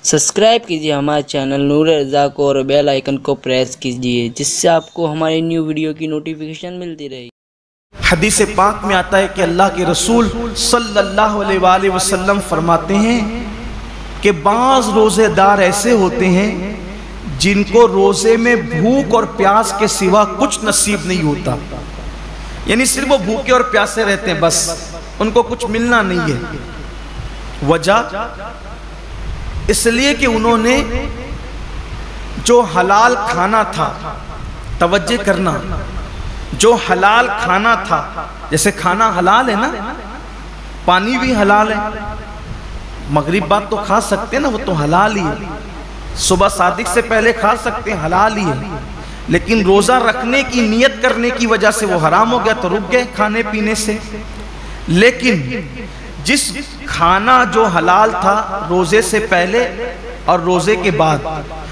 Subscribe کیجیے ہمارے channel نور رضا کو اور بیل آئیکن کو پریس کیجیے جس سے آپ کو ہماری نیو ویڈیو کی نوٹیفیکیشن ملتی رہے۔ حدیث پاک میں آتا ہے کہ اللہ کے رسول صلی اللہ علیہ وآلہ وسلم فرماتے ہیں کہ بعض روزے دار ایسے ہوتے ہیں جن کو روزے میں بھوک اور پیاس کے سوا کچھ نصیب نہیں ہوتا، یعنی صرف وہ بھوکے اور پیاسے رہتے ہیں، بس ان کو کچھ ملنا نہیں ہے۔ وجہ اس لیے کہ انہوں نے جو حلال کھانا تھا، توجہ کرنا، جو حلال کھانا تھا، جیسے کھانا حلال ہے نا، پانی بھی حلال ہے، مغرب بعد تو کھا سکتے ہیں نا، وہ تو حلال ہی ہے، صبح صادق سے پہلے کھا سکتے ہیں، حلال ہی ہے، لیکن روزہ رکھنے کی نیت کرنے کی وجہ سے وہ حرام ہو گیا تو رک گئے کھانے پینے سے۔ لیکن جس کھانا جو حلال تھا روزے سے پہلے اور روزے کے بعد،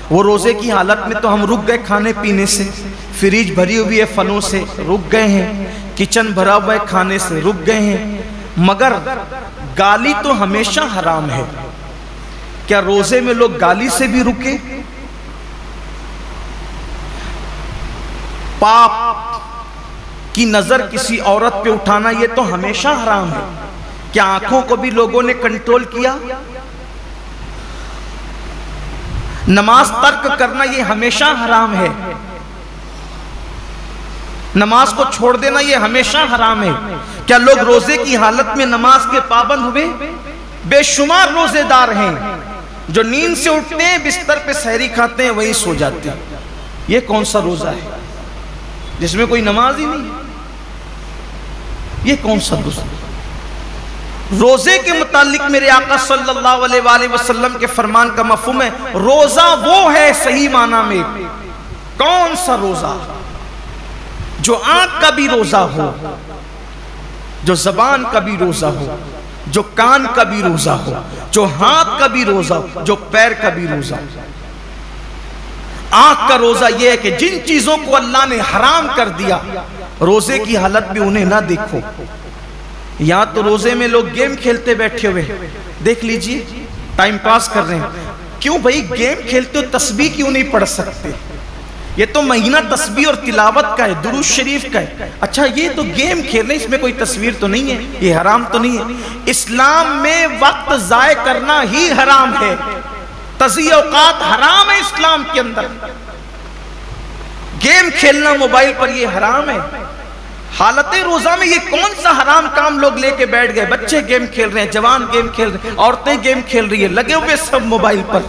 وہ روزے کی حالت میں تو ہم رک گئے کھانے پینے سے، فریج بھری ہوئی ہے پھلوں سے رک گئے ہیں، کچن بھرا ہوا ہے کھانے سے رک گئے ہیں، مگر گالی تو ہمیشہ حرام ہے۔ کیا روزے میں لوگ گالی سے بھی رکے؟ پاپ کی نظر کسی عورت پہ اٹھانا یہ تو ہمیشہ حرام ہے۔ کیا آنکھوں کو بھی لوگوں نے کنٹرول کیا؟ نماز ترک کرنا یہ ہمیشہ حرام ہے، نماز کو چھوڑ دینا یہ ہمیشہ حرام ہے۔ کیا لوگ روزے کی حالت میں نماز کے پابند ہوئے؟ بے شمار روزے دار ہیں جو نیند سے اٹھتے ہیں، بستر پہ سحری کھاتے ہیں، وہیں سو جاتے ہیں۔ یہ کون سا روزہ ہے جس میں کوئی نماز ہی نہیں؟ یہ کون سا روزہ؟ روزے کے متعلق میرے آقا صلی اللہ علیہ وآلہ وسلم کے فرمان کا مفہوم ہے، روزہ وہ ہے صحیح معنی میں، کون سا روزہ؟ جو آنکھ کا بھی روزہ ہو، جو زبان کا بھی روزہ ہو، جو کان کا بھی روزہ ہو، جو ہاتھ کا بھی روزہ ہو، جو پیر کا بھی روزہ ہو۔ آنکھ کا روزہ یہ ہے کہ جن چیزوں کو اللہ نے حرام کر دیا روزے کی حالت میں انہیں نہ دیکھو۔ یہاں تو روزے میں لوگ گیم کھیلتے بیٹھے ہوئے، دیکھ لیجئے ٹائم پاس کر رہے ہیں۔ کیوں بھائی گیم کھیلتے ہو، تسبیح کیوں نہیں پڑھ سکتے؟ یہ تو مہینہ تسبیح اور تلاوت کا ہے، درود شریف کا ہے۔ اچھا یہ تو گیم کھیل رہے ہیں، اس میں کوئی تصویر تو نہیں ہے، یہ حرام تو نہیں ہے؟ اسلام میں وقت ضائع کرنا ہی حرام ہے، تضیع اوقات حرام ہے اسلام کے اندر۔ گیم کھیلنا موبائل پر یہ حرام ہے۔ حالت روزہ میں یہ کون سا حرام کام لوگ لے کے بیٹھ گئے؟ بچے گیم کھیل رہے ہیں، جوان گیم کھیل رہے ہیں، عورتیں گیم کھیل رہی ہیں، لگے ہوئے سب موبائل پر۔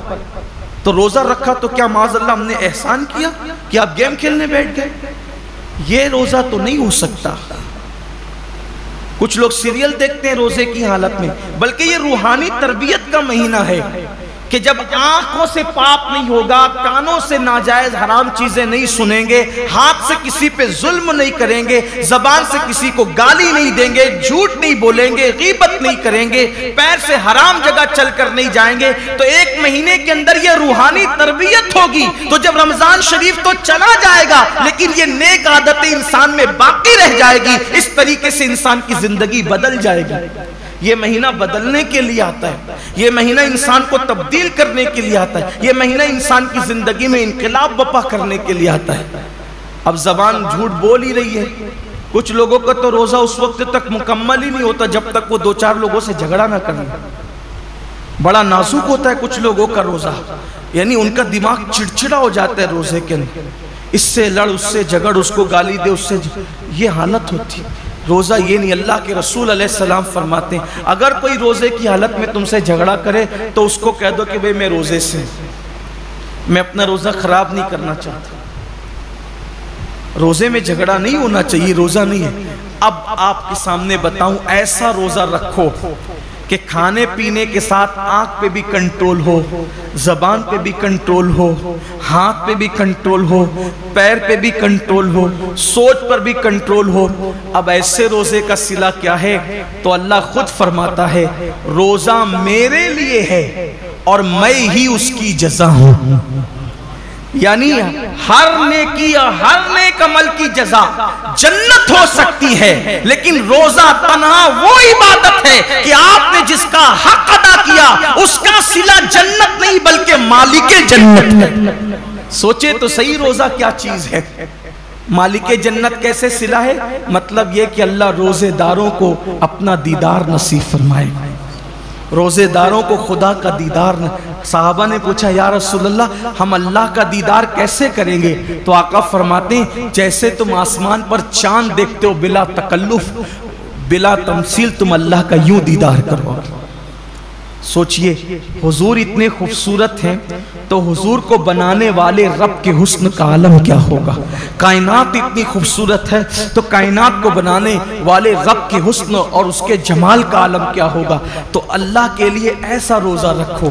تو روزہ رکھا تو کیا معاذ اللہ ہم نے احسان کیا کہ آپ گیم کھیلنے بیٹھ گئے؟ یہ روزہ تو نہیں ہو سکتا۔ کچھ لوگ سیریل دیکھتے ہیں روزے کی حالت میں، بلکہ یہ روحانی تربیت کا مہینہ ہے کہ جب آنکھوں سے پاپ نہیں ہوگا، کانوں سے ناجائز حرام چیزیں نہیں سنیں گے، ہاتھ سے کسی پہ ظلم نہیں کریں گے، زبان سے کسی کو گالی نہیں دیں گے، جھوٹ نہیں بولیں گے، غیبت نہیں کریں گے، پیر سے حرام جگہ چل کر نہیں جائیں گے، تو ایک مہینے کے اندر یہ روحانی تربیت ہوگی۔ تو جب رمضان شریف تو چلا جائے گا لیکن یہ نیک عادتیں انسان میں باقی رہ جائے گی، اس طریقے سے انسان کی زندگی بدل جائے گی۔ یہ مہینہ بدلنے کے لیے آتا ہے، یہ مہینہ انسان کو تبدیل کرنے کے لیے آتا ہے، یہ مہینہ انسان کی زندگی میں انقلاب برپا کرنے کے لیے آتا ہے۔ اب زبان جھوٹ بول ہی رہی ہے، کچھ لوگوں کا تو روزہ اس وقت تک مکمل ہی نہیں ہوتا جب تک وہ دو چار لوگوں سے جھگڑا نہ کریں۔ بڑا نازک ہوتا ہے کچھ لوگوں کا روزہ، یعنی ان کا دماغ چڑچڑا ہو جاتا ہے روزے کے اندر، اس سے لڑ، اس سے جھگڑ، اس کو گالی دے، اس سے یہ حالت ہوتی ہے۔ روزہ یہ نہیں، اللہ کے رسول علیہ السلام فرماتے ہیں اگر کوئی روزے کی حالت میں تم سے جھگڑا کرے تو اس کو کہہ دو کہ بھئی میں روزے سے، میں اپنا روزہ خراب نہیں کرنا چاہتا۔ روزے میں جھگڑا نہیں ہونا چاہیے، روزہ نہیں ہے۔ اب آپ کے سامنے بتاؤں، ایسا روزہ رکھو کہ کھانے پینے کے ساتھ آنکھ پہ بھی کنٹرول ہو، زبان پہ بھی کنٹرول ہو، ہاتھ پہ بھی کنٹرول ہو، پیر پہ بھی کنٹرول ہو، سوچ پر بھی کنٹرول ہو۔ اب ایسے روزے کا صلہ کیا ہے؟ تو اللہ خود فرماتا ہے روزہ میرے لیے ہے اور میں ہی اس کی جزا ہوں۔ یعنی ہر نیکی یا ہر نیک عمل کی جزا جنت ہو سکتی ہے، لیکن روزہ تنہا وہ عبادت ہے کہ آپ نے جس کا حق ادا کیا اس کا صلہ جنت نہیں نہیں بلکہ مالک جنت ہے۔ سوچے تو صحیح روزہ کیا چیز ہے۔ مالک جنت کیسے صلہ ہے؟ مطلب یہ کہ اللہ روزے داروں کو اپنا دیدار نصیب فرمائے، روزے داروں کو خدا کا دیدار۔ صحابہ نے پوچھا یا رسول اللہ ہم اللہ کا دیدار کیسے کریں گے؟ تو آقا فرماتے ہیں جیسے تم آسمان پر چاند دیکھتے ہو بلا تکلف بلا تمثیل، تم اللہ کا یوں دیدار کرو۔ سوچئے حضور اتنے خوبصورت ہیں تو حضور کو بنانے والے رب کے حسن کا عالم کیا ہوگا؟ کائنات اتنی خوبصورت ہے تو کائنات کو بنانے والے رب کے حسن اور اس کے جمال کا عالم کیا ہوگا؟ تو اللہ کے لیے ایسا روزہ رکھو